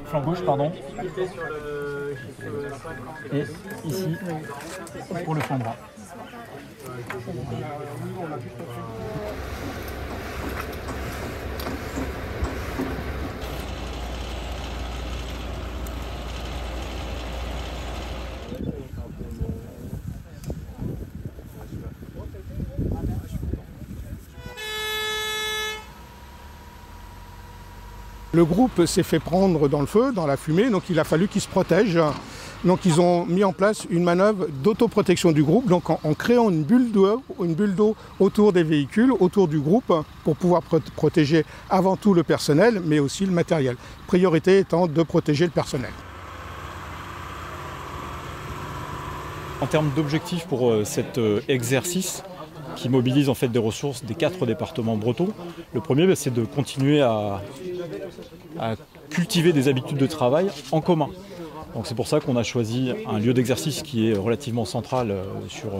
flanc gauche, pardon. Et ici, pour le flanc droit. Le groupe s'est fait prendre dans le feu, dans la fumée, donc il a fallu qu'ils se protègent. Donc ils ont mis en place une manœuvre d'autoprotection du groupe, donc en créant une bulle d'eau autour des véhicules, autour du groupe, pour pouvoir protéger avant tout le personnel, mais aussi le matériel. Priorité étant de protéger le personnel. En termes d'objectifs pour cet exercice, qui mobilise en fait des ressources des 4 départements bretons. Le premier, c'est de continuer à cultiver des habitudes de travail en commun. Donc c'est pour ça qu'on a choisi un lieu d'exercice qui est relativement central sur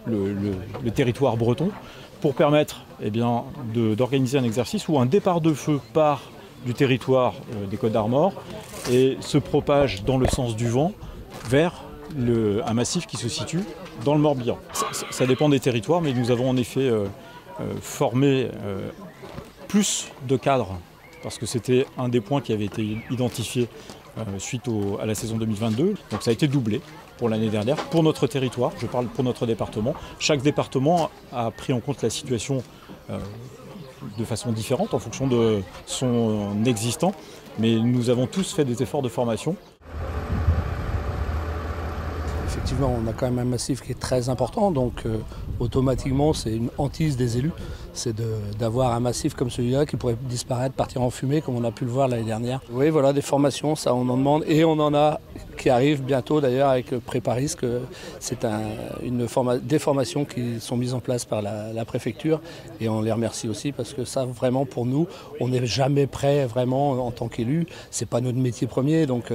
le territoire breton, pour permettre d'organiser un exercice où un départ de feu part du territoire des Côtes d'Armor et se propage dans le sens du vent vers un massif qui se situe dans le Morbihan. Ça dépend des territoires, mais nous avons en effet formé plus de cadres, parce que c'était un des points qui avait été identifié suite à la saison 2022. Donc ça a été doublé pour l'année dernière, pour notre territoire, je parle pour notre département. Chaque département a pris en compte la situation de façon différente en fonction de son existant, mais nous avons tous fait des efforts de formation. Effectivement, on a quand même un massif qui est très important, donc automatiquement c'est une hantise des élus, c'est d'avoir un massif comme celui-là qui pourrait disparaître, partir en fumée comme on a pu le voir l'année dernière. Oui, voilà, des formations, ça on en demande, et on en a qui arrivent bientôt d'ailleurs avec Préparis, que c'est des formations qui sont mises en place par la préfecture, et on les remercie aussi parce que ça vraiment pour nous, on n'est jamais prêt vraiment en tant qu'élu, c'est pas notre métier premier, donc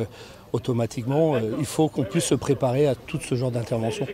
automatiquement, il faut qu'on puisse se préparer à tout ce genre d'intervention.